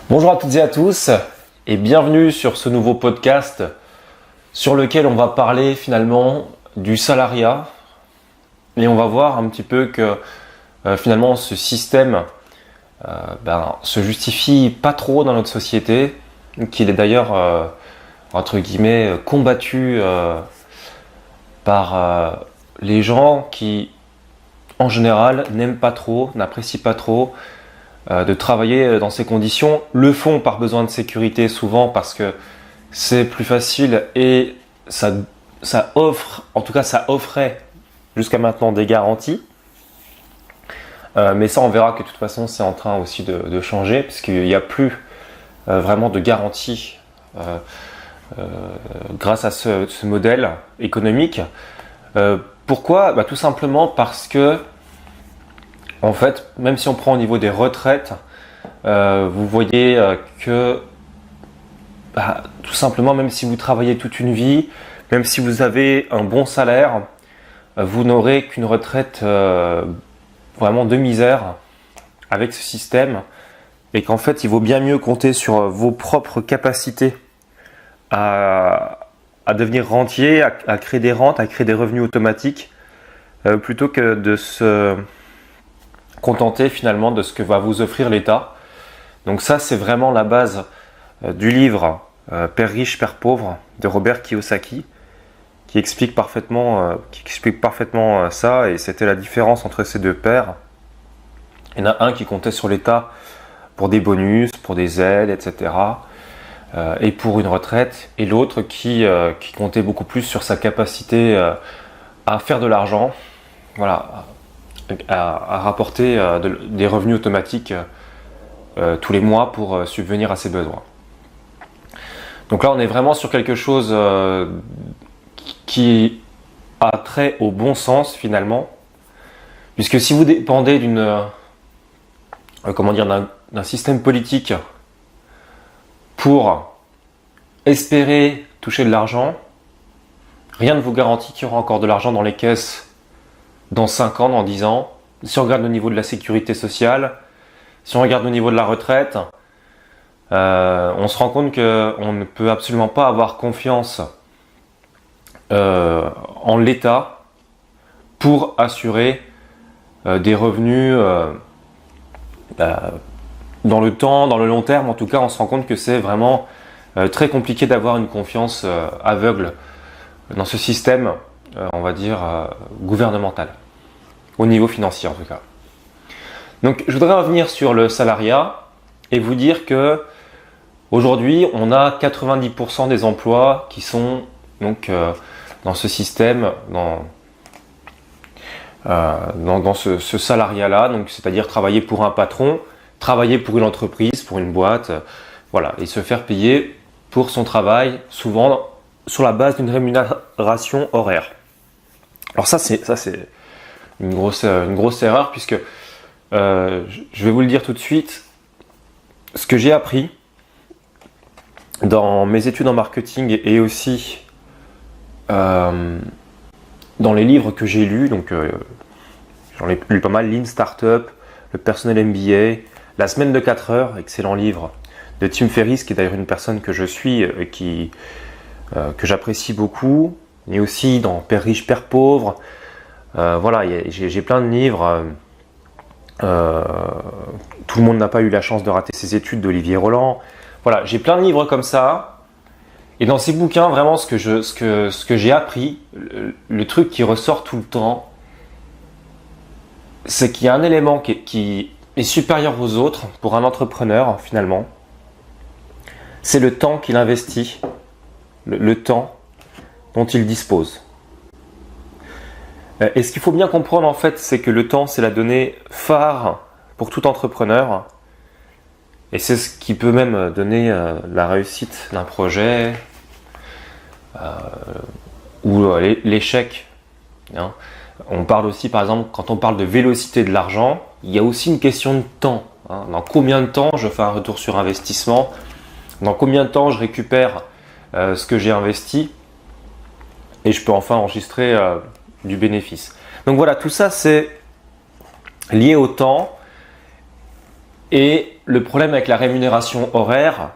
Bonjour à toutes et à tous et bienvenue sur ce nouveau podcast sur lequel on va parler finalement du salariat et on va voir un petit peu que finalement ce système se justifie pas trop dans notre société, qu'il est d'ailleurs entre guillemets combattu par les gens qui en général n'aiment pas trop, n'apprécient pas trop de travailler dans ces conditions, le font par besoin de sécurité souvent parce que c'est plus facile et ça offre, en tout cas ça offrait jusqu'à maintenant des garanties. Mais ça on verra que de toute façon c'est en train aussi de changer puisqu'il n'y a plus vraiment de garantie grâce à ce modèle économique. Pourquoi ? Tout simplement parce que en fait, même si on prend au niveau des retraites, vous voyez que tout simplement, même si vous travaillez toute une vie, même si vous avez un bon salaire, vous n'aurez qu'une retraite vraiment de misère avec ce système et qu'en fait, il vaut bien mieux compter sur vos propres capacités à devenir rentier, à créer des rentes, à créer des revenus automatiques, plutôt que de se contenter finalement de ce que va vous offrir l'État. Donc ça, c'est vraiment la base du livre Père riche, Père pauvre de Robert Kiyosaki, qui explique parfaitement ça, et c'était la différence entre ces deux pères. Il y en a un qui comptait sur l'État pour des bonus, pour des aides, etc. Et pour une retraite, et l'autre qui comptait beaucoup plus sur sa capacité à faire de l'argent, voilà, à rapporter des revenus automatiques tous les mois pour subvenir à ses besoins. Donc là, on est vraiment sur quelque chose qui a trait au bon sens finalement, puisque si vous dépendez d'un système politique pour espérer toucher de l'argent, rien ne vous garantit qu'il y aura encore de l'argent dans les caisses dans 5 ans, dans 10 ans. Si on regarde au niveau de la sécurité sociale, si on regarde au niveau de la retraite, on se rend compte qu'on ne peut absolument pas avoir confiance en l'État pour assurer des revenus dans le temps, dans le long terme. En tout cas, on se rend compte que c'est vraiment très compliqué d'avoir une confiance aveugle dans ce système, on va dire, gouvernemental, au niveau financier en tout cas. Donc je voudrais revenir sur le salariat et vous dire que aujourd'hui on a 90% des emplois qui sont donc dans ce système, dans ce salariat-là, donc c'est-à-dire travailler pour un patron, travailler pour une entreprise, pour une boîte, voilà, et se faire payer pour son travail, souvent sur la base d'une rémunération horaire. Alors ça c'est une grosse erreur, puisque je vais vous le dire tout de suite, ce que j'ai appris dans mes études en marketing et aussi dans les livres que j'ai lus, donc j'en ai lu pas mal, Lean Startup, le Personnel MBA, La semaine de 4 heures, excellent livre de Tim Ferriss, qui est d'ailleurs une personne que je suis et que j'apprécie beaucoup, mais aussi dans Père riche, Père pauvre. Voilà, j'ai plein de livres. Tout le monde n'a pas eu la chance de rater ses études d'Olivier Roland. Voilà, j'ai plein de livres comme ça. Et dans ces bouquins, vraiment, ce que j'ai appris, le truc qui ressort tout le temps, c'est qu'il y a un élément qui est supérieur aux autres pour un entrepreneur finalement. C'est le temps qu'il investit, le temps dont il dispose. Et ce qu'il faut bien comprendre en fait, c'est que le temps, c'est la donnée phare pour tout entrepreneur. Et c'est ce qui peut même donner la réussite d'un projet ou l'échec. Hein. On parle aussi, par exemple, quand on parle de vélocité de l'argent, il y a aussi une question de temps. Hein. Dans combien de temps je fais un retour sur investissement ? Dans combien de temps je récupère ce que j'ai investi ? Et je peux enfin enregistrer du bénéfice. Donc voilà, tout ça c'est lié au temps Et le problème avec la rémunération horaire,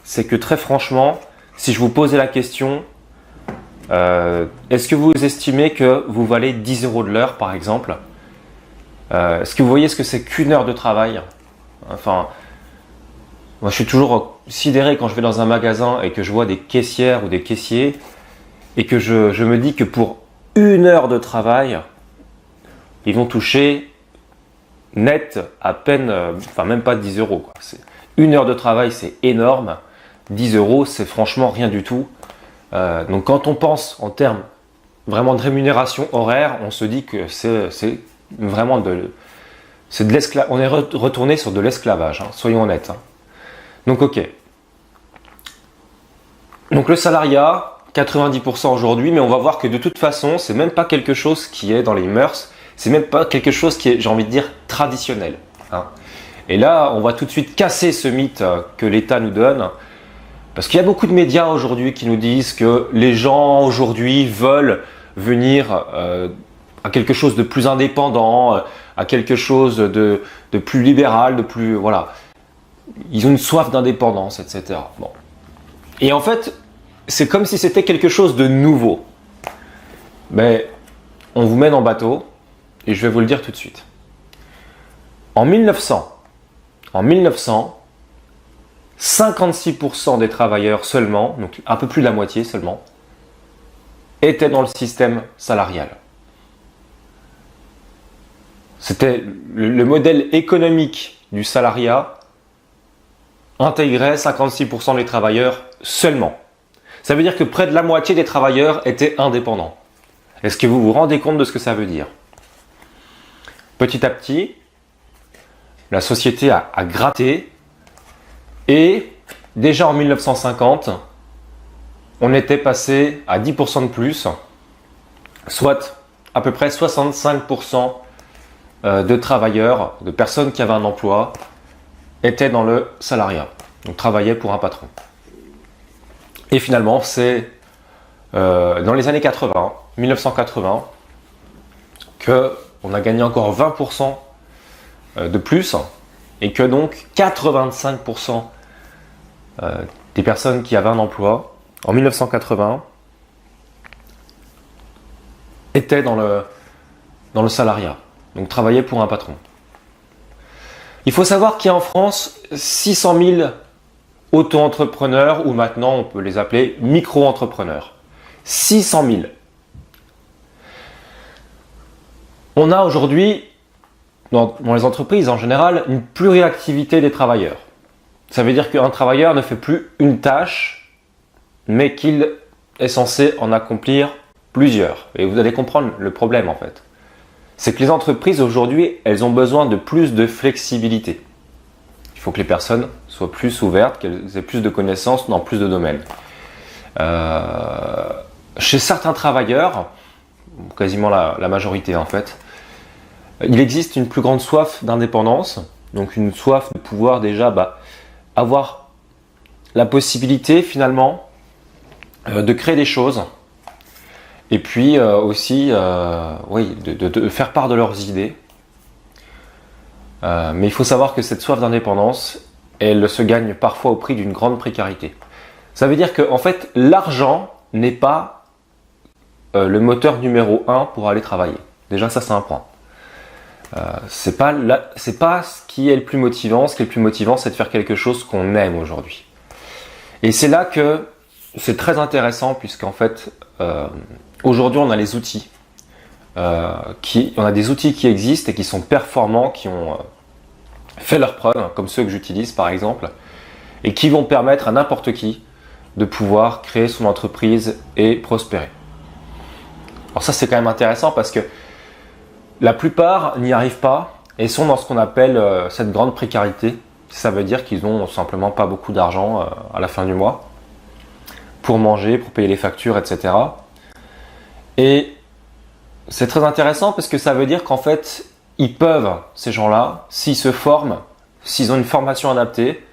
c'est que très franchement, si je vous posais la question, est-ce que vous estimez que vous valez 10 € de l'heure par exemple? Est-ce que vous voyez ce que c'est qu'une heure de travail? Enfin, moi je suis toujours sidéré quand je vais dans un magasin et que je vois des caissières ou des caissiers et que je me dis que pour une heure de travail, ils vont toucher net à peine, enfin même pas 10 €, quoi. Une heure de travail, c'est énorme. 10 €, c'est franchement rien du tout. Donc quand on pense en termes vraiment de rémunération horaire, on se dit que c'est vraiment de l'esclavage. On est retourné sur de l'esclavage, hein, soyons honnêtes. Hein. Donc ok. Donc le salariat, 90% aujourd'hui, mais on va voir que de toute façon, c'est même pas quelque chose qui est dans les mœurs. C'est même pas quelque chose qui est, j'ai envie de dire, traditionnel. Hein. Et là, on va tout de suite casser ce mythe que l'État nous donne. Parce qu'il y a beaucoup de médias aujourd'hui qui nous disent que les gens aujourd'hui veulent venir à quelque chose de plus indépendant, à quelque chose de plus libéral, de plus... Voilà. Ils ont une soif d'indépendance, etc. Bon. Et en fait, c'est comme si c'était quelque chose de nouveau. Mais on vous mène en bateau. Et je vais vous le dire tout de suite. En 1900, 56% des travailleurs seulement, donc un peu plus de la moitié seulement, étaient dans le système salarial. C'était le modèle économique du salariat intégrait 56% des travailleurs seulement. Ça veut dire que près de la moitié des travailleurs étaient indépendants. Est-ce que vous vous rendez compte de ce que ça veut dire ? Petit à petit, la société a gratté et déjà en 1950, on était passé à 10% de plus, soit à peu près 65% de travailleurs, de personnes qui avaient un emploi, étaient dans le salariat, donc travaillaient pour un patron. Et finalement, c'est dans les années 80, 1980, que on a gagné encore 20% de plus et que donc 85% des personnes qui avaient un emploi en 1980 étaient dans le salariat, donc travaillaient pour un patron. Il faut savoir qu'il y a en France 600 000 auto-entrepreneurs, ou maintenant on peut les appeler micro-entrepreneurs. 600 000. On a aujourd'hui, dans les entreprises en général, une pluriactivité des travailleurs. Ça veut dire qu'un travailleur ne fait plus une tâche, mais qu'il est censé en accomplir plusieurs. Et vous allez comprendre le problème en fait. C'est que les entreprises aujourd'hui, elles ont besoin de plus de flexibilité. Il faut que les personnes soient plus ouvertes, qu'elles aient plus de connaissances dans plus de domaines. Chez certains travailleurs, quasiment la majorité en fait, il existe une plus grande soif d'indépendance, donc une soif de pouvoir déjà avoir la possibilité finalement de créer des choses et puis aussi de faire part de leurs idées. Mais il faut savoir que cette soif d'indépendance, elle se gagne parfois au prix d'une grande précarité. Ça veut dire que en fait, l'argent n'est pas le moteur numéro 1 pour aller travailler. Déjà, ça c'est un point. C'est pas ce qui est le plus motivant. Ce qui est le plus motivant, c'est de faire quelque chose qu'on aime aujourd'hui. Et c'est là que c'est très intéressant, puisqu'en fait, aujourd'hui, on a les outils. On a des outils qui existent et qui sont performants, qui ont fait leurs preuves, comme ceux que j'utilise par exemple, et qui vont permettre à n'importe qui de pouvoir créer son entreprise et prospérer. Alors ça, c'est quand même intéressant parce que la plupart n'y arrivent pas et sont dans ce qu'on appelle cette grande précarité. Ça veut dire qu'ils n'ont simplement pas beaucoup d'argent à la fin du mois pour manger, pour payer les factures, etc. Et c'est très intéressant parce que ça veut dire qu'en fait, ils peuvent, ces gens-là, s'ils se forment, s'ils ont une formation adaptée,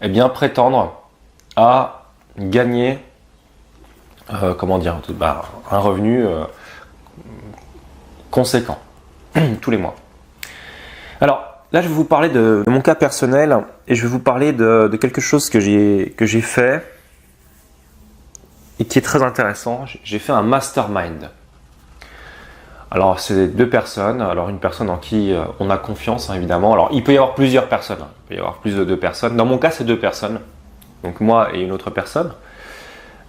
eh bien prétendre à gagner un revenu conséquent tous les mois. Alors, là, je vais vous parler de mon cas personnel et je vais vous parler de quelque chose que j'ai fait et qui est très intéressant. J'ai fait un mastermind. Alors, c'est 2 personnes. Alors, une personne en qui on a confiance, hein, évidemment. Alors, il peut y avoir plusieurs personnes. Hein. Il peut y avoir plus de 2 personnes. Dans mon cas, c'est 2 personnes. Donc, moi et une autre personne.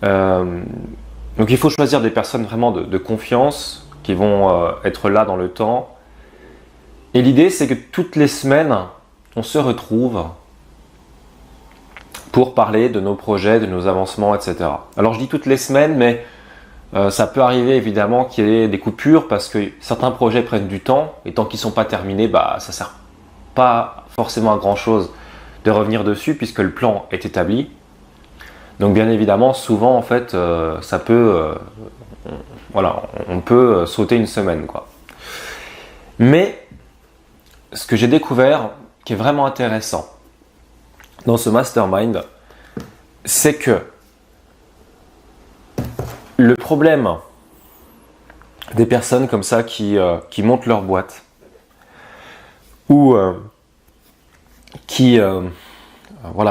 Donc, il faut choisir des personnes vraiment de confiance qui vont être là dans le temps. Et l'idée, c'est que toutes les semaines, on se retrouve pour parler de nos projets, de nos avancements, etc. Alors, je dis toutes les semaines, mais ça peut arriver évidemment qu'il y ait des coupures parce que certains projets prennent du temps et tant qu'ils ne sont pas terminés, ça ne sert pas forcément à grand chose de revenir dessus puisque le plan est établi. Donc bien évidemment, souvent en fait, ça peut, on peut sauter une semaine, quoi. Mais ce que j'ai découvert qui est vraiment intéressant dans ce mastermind, c'est que le problème des personnes comme ça qui montent leur boîte ou qui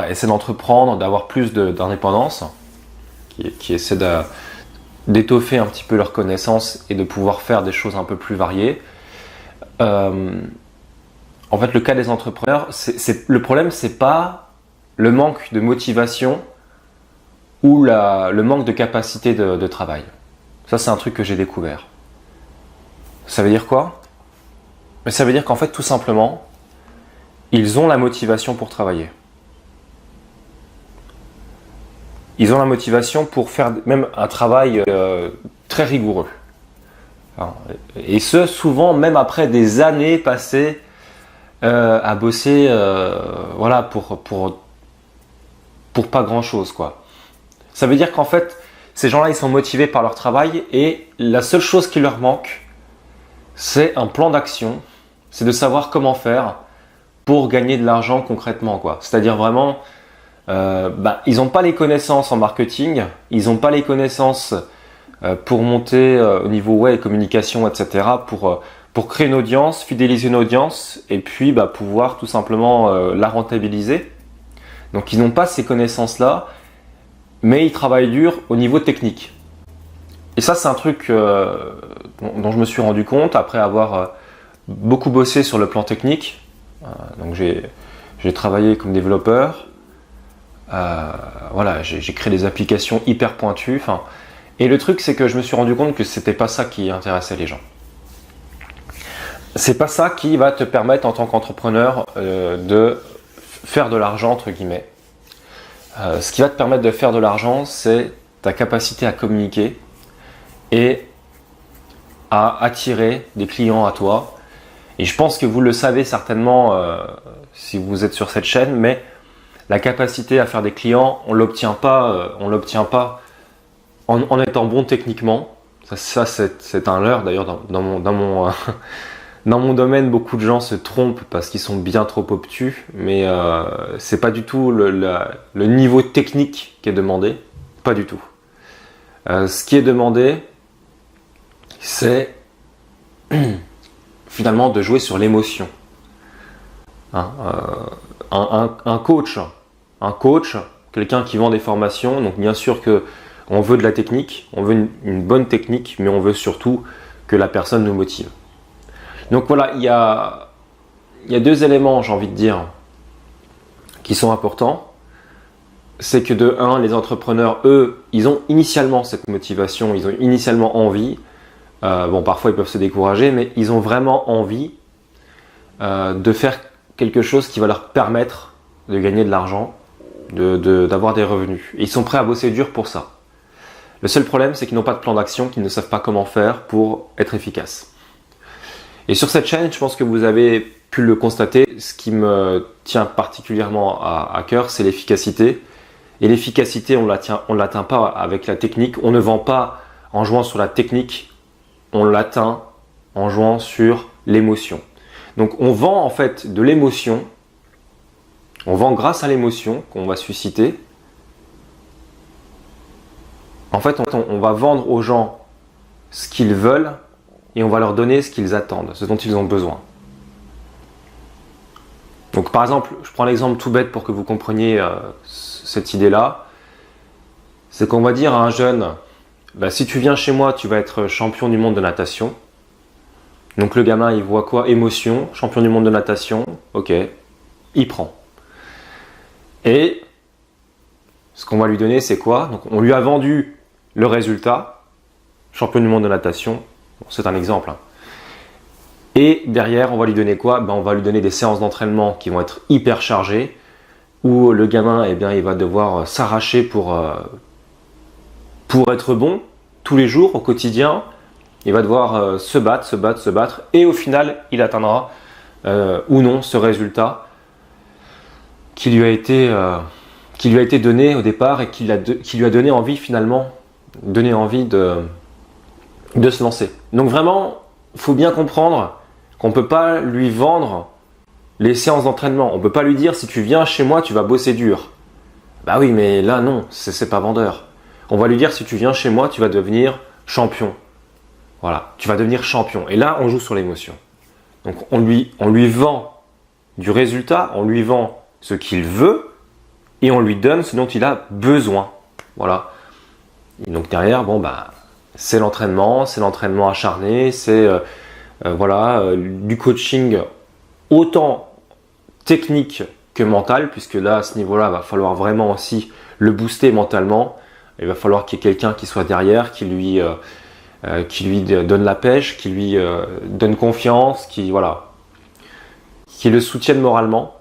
essaient d'entreprendre, d'avoir plus d'indépendance, qui essaient d'étoffer un petit peu leurs connaissances et de pouvoir faire des choses un peu plus variées. En fait, le cas des entrepreneurs, le problème, c'est pas le manque de motivation ou le manque de capacité de travail. Ça, c'est un truc que j'ai découvert. Ça veut dire quoi? Mais ça veut dire qu'en fait, tout simplement, ils ont la motivation pour travailler. Ils ont la motivation pour faire même un travail très rigoureux. Et ce, souvent, même après des années passées à bosser pour pas grand-chose, quoi. Ça veut dire qu'en fait, ces gens-là, ils sont motivés par leur travail et la seule chose qui leur manque, c'est un plan d'action, c'est de savoir comment faire pour gagner de l'argent concrètement, quoi. C'est-à-dire vraiment, ils n'ont pas les connaissances en marketing, ils n'ont pas les connaissances pour monter au niveau web, communication, etc., pour créer une audience, fidéliser une audience et puis pouvoir tout simplement la rentabiliser. Donc ils n'ont pas ces connaissances-là, mais ils travaillent dur au niveau technique. Et ça, c'est un truc dont je me suis rendu compte après avoir beaucoup bossé sur le plan technique. Donc j'ai travaillé comme développeur. J'ai créé des applications hyper pointues. Et le truc, c'est que je me suis rendu compte que c'était pas ça qui intéressait les gens. C'est pas ça qui va te permettre en tant qu'entrepreneur de faire de l'argent, entre guillemets. Ce qui va te permettre de faire de l'argent, c'est ta capacité à communiquer et à attirer des clients à toi. Et je pense que vous le savez certainement si vous êtes sur cette chaîne, mais la capacité à faire des clients, on l'obtient pas en étant bon techniquement. Ça c'est un leurre d'ailleurs dans mon domaine. Beaucoup de gens se trompent parce qu'ils sont bien trop obtus, mais c'est pas du tout le niveau technique qui est demandé, pas du tout. Ce qui est demandé, c'est finalement de jouer sur l'émotion. Un coach, quelqu'un qui vend des formations, donc bien sûr que on veut de la technique, on veut une bonne technique, mais on veut surtout que la personne nous motive. Donc voilà, il y a 2 éléments, j'ai envie de dire, qui sont importants. C'est que de 1, les entrepreneurs, eux, ils ont initialement cette motivation, ils ont initialement envie. Parfois ils peuvent se décourager, mais ils ont vraiment envie de faire quelque chose qui va leur permettre de gagner de l'argent, d'avoir des revenus. Et ils sont prêts à bosser dur pour ça. Le seul problème, c'est qu'ils n'ont pas de plan d'action, qu'ils ne savent pas comment faire pour être efficaces. Et sur cette chaîne, je pense que vous avez pu le constater, ce qui me tient particulièrement à cœur, c'est l'efficacité. Et l'efficacité, on ne l'atteint pas avec la technique. On ne vend pas en jouant sur la technique, on l'atteint en jouant sur l'émotion. Donc on vend en fait de l'émotion, on vend grâce à l'émotion qu'on va susciter. En fait, on va vendre aux gens ce qu'ils veulent et on va leur donner ce qu'ils attendent, ce dont ils ont besoin. Donc par exemple, je prends l'exemple tout bête pour que vous compreniez cette idée-là. C'est qu'on va dire à un jeune, si tu viens chez moi, tu vas être champion du monde de natation. Donc le gamin, il voit quoi? Émotion, champion du monde de natation, ok, il prend. Et ce qu'on va lui donner, c'est quoi? Donc on lui a vendu le résultat, champion du monde de natation, bon, c'est un exemple. Et derrière, on va lui donner quoi? On va lui donner des séances d'entraînement qui vont être hyper chargées, où le gamin, il va devoir s'arracher pour être bon tous les jours, au quotidien. Il va devoir se battre, et au final, il atteindra ou non ce résultat qui lui a été donné au départ et qui lui a donné envie finalement, de se lancer. Donc vraiment, il faut bien comprendre qu'on ne peut pas lui vendre les séances d'entraînement. On ne peut pas lui dire, si tu viens chez moi, tu vas bosser dur. Bah oui, mais là non, c'est pas vendeur. On va lui dire, si tu viens chez moi, tu vas devenir champion. Voilà, tu vas devenir champion. Et là, on joue sur l'émotion. Donc on lui vend du résultat, on lui vend ce qu'il veut et on lui donne ce dont il a besoin. Voilà. Et donc derrière, c'est l'entraînement acharné, c'est du coaching autant technique que mental, puisque là, à ce niveau-là, il va falloir vraiment aussi le booster mentalement. Il va falloir qu'il y ait quelqu'un qui soit derrière, qui lui donne la pêche, qui lui donne confiance, qui le soutienne moralement.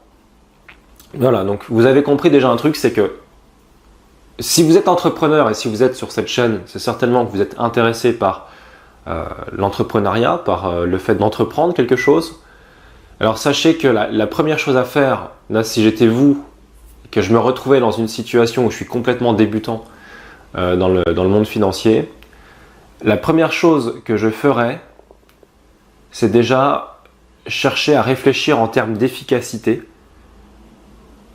Voilà, donc vous avez compris déjà un truc, c'est que si vous êtes entrepreneur et si vous êtes sur cette chaîne, c'est certainement que vous êtes intéressé par l'entrepreneuriat, par le fait d'entreprendre quelque chose. Alors sachez que la première chose à faire, là si j'étais vous, que je me retrouvais dans une situation où je suis complètement débutant dans le monde financier, la première chose que je ferais, c'est déjà chercher à réfléchir en termes d'efficacité.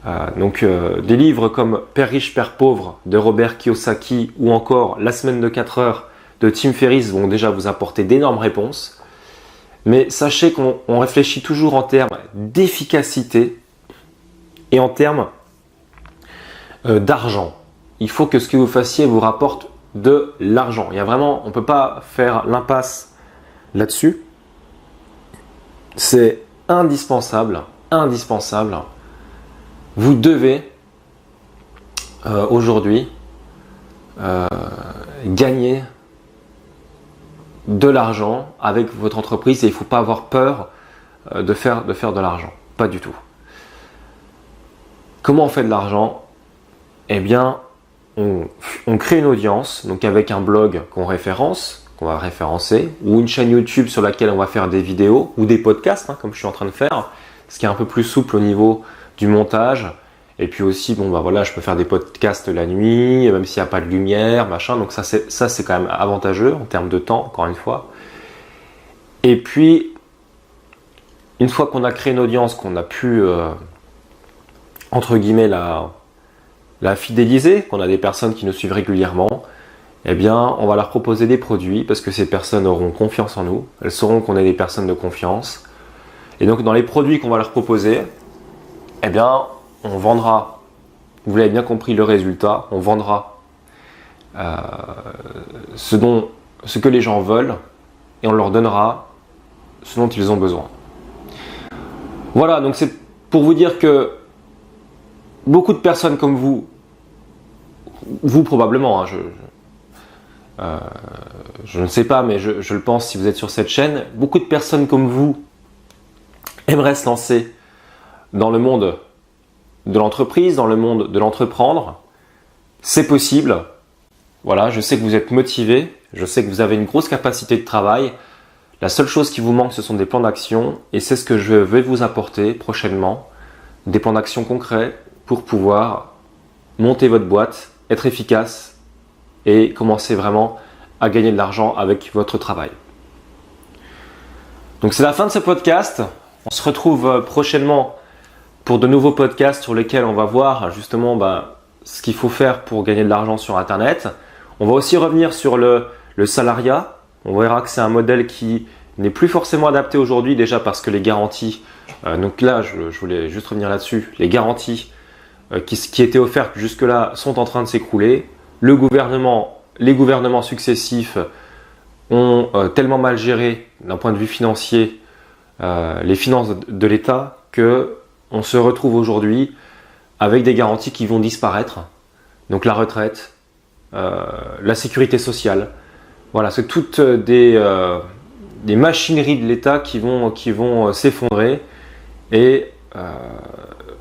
Des livres comme Père riche, Père pauvre de Robert Kiyosaki ou encore La semaine de 4 heures de Tim Ferriss vont déjà vous apporter d'énormes réponses. Mais sachez qu'on réfléchit toujours en termes d'efficacité et en termes d'argent. Il faut que ce que vous fassiez vous rapporte de l'argent. On ne peut pas faire l'impasse là-dessus. C'est indispensable. Vous devez aujourd'hui gagner de l'argent avec votre entreprise et il ne faut pas avoir peur de faire de l'argent. Pas du tout. Comment on fait de l'argent? Eh bien, on crée une audience, donc avec un blog qu'on va référencer, ou une chaîne YouTube sur laquelle on va faire des vidéos, ou des podcasts, comme je suis en train de faire, ce qui est un peu plus souple au niveau du montage. Et puis aussi, je peux faire des podcasts la nuit, même s'il n'y a pas de lumière, machin. Donc ça c'est quand même avantageux en termes de temps, encore une fois. Et puis, une fois qu'on a créé une audience, qu'on a pu, entre guillemets, la fidéliser, qu'on a des personnes qui nous suivent régulièrement, eh bien, on va leur proposer des produits parce que ces personnes auront confiance en nous. Elles sauront qu'on est des personnes de confiance. Et donc, dans les produits qu'on va leur proposer, eh bien, on vendra, vous l'avez bien compris, le résultat, on vendra ce que les gens veulent et on leur donnera ce dont ils ont besoin. Voilà, donc c'est pour vous dire que beaucoup de personnes comme vous probablement, je ne sais pas, mais je le pense si vous êtes sur cette chaîne, beaucoup de personnes comme vous aimeraient se lancer dans le monde de l'entreprise, dans le monde de l'entreprendre. C'est possible. Voilà, je sais que vous êtes motivé, je sais que vous avez une grosse capacité de travail. La seule chose qui vous manque, ce sont des plans d'action et c'est ce que je vais vous apporter prochainement. Des plans d'action concrets pour pouvoir monter votre boîte, être efficace et commencer vraiment à gagner de l'argent avec votre travail. Donc c'est la fin de ce podcast. On se retrouve prochainement pour de nouveaux podcasts sur lesquels on va voir justement ce qu'il faut faire pour gagner de l'argent sur Internet. On va aussi revenir sur le salariat. On verra que c'est un modèle qui n'est plus forcément adapté aujourd'hui, déjà parce que les garanties Donc là, je voulais juste revenir là-dessus. Les garanties qui étaient offertes jusque-là sont en train de s'écrouler. Les gouvernements successifs ont tellement mal géré d'un point de vue financier les finances de l'État qu'on se retrouve aujourd'hui avec des garanties qui vont disparaître. Donc la retraite, la sécurité sociale. Voilà, c'est toutes des machineries de l'État qui vont s'effondrer et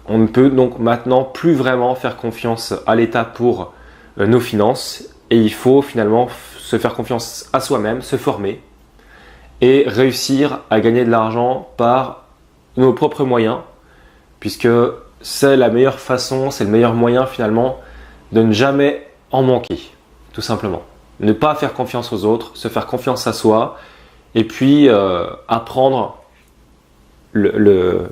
on ne peut donc maintenant plus vraiment faire confiance à l'État pour nos finances et il faut finalement se faire confiance à soi-même, se former et réussir à gagner de l'argent par nos propres moyens puisque c'est la meilleure façon, c'est le meilleur moyen finalement de ne jamais en manquer, tout simplement. Ne pas faire confiance aux autres, se faire confiance à soi et puis apprendre. Le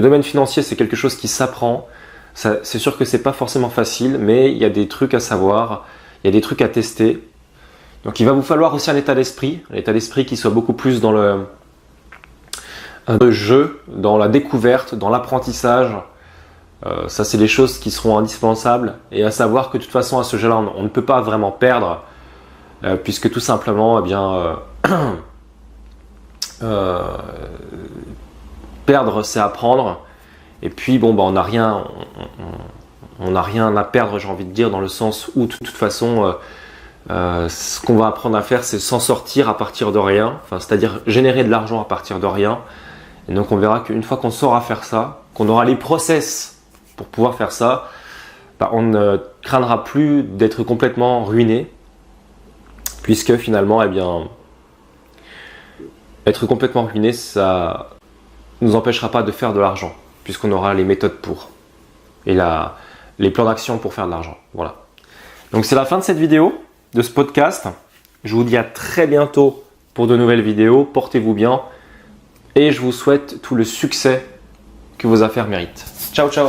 domaine financier, c'est quelque chose qui s'apprend. C'est sûr que c'est pas forcément facile, mais il y a des trucs à savoir, il y a des trucs à tester. Donc il va vous falloir aussi un état d'esprit qui soit beaucoup plus dans le jeu, dans la découverte, dans l'apprentissage. Ça, c'est des choses qui seront indispensables. Et à savoir que de toute façon, à ce jeu-là, on ne peut pas vraiment perdre, puisque tout simplement, perdre, c'est apprendre. Et puis, on n'a rien à perdre, j'ai envie de dire, dans le sens où, de toute façon, ce qu'on va apprendre à faire, c'est s'en sortir à partir de rien. Enfin, c'est-à-dire générer de l'argent à partir de rien. Et donc, on verra qu'une fois qu'on saura faire ça, qu'on aura les process pour pouvoir faire ça, on ne craindra plus d'être complètement ruiné, puisque finalement, être complètement ruiné, ça ne nous empêchera pas de faire de l'argent, puisqu'on aura les méthodes pour, et les plans d'action pour faire de l'argent. Voilà. Donc c'est la fin de cette vidéo, de ce podcast. Je vous dis à très bientôt pour de nouvelles vidéos. Portez-vous bien, et je vous souhaite tout le succès que vos affaires méritent. Ciao, ciao!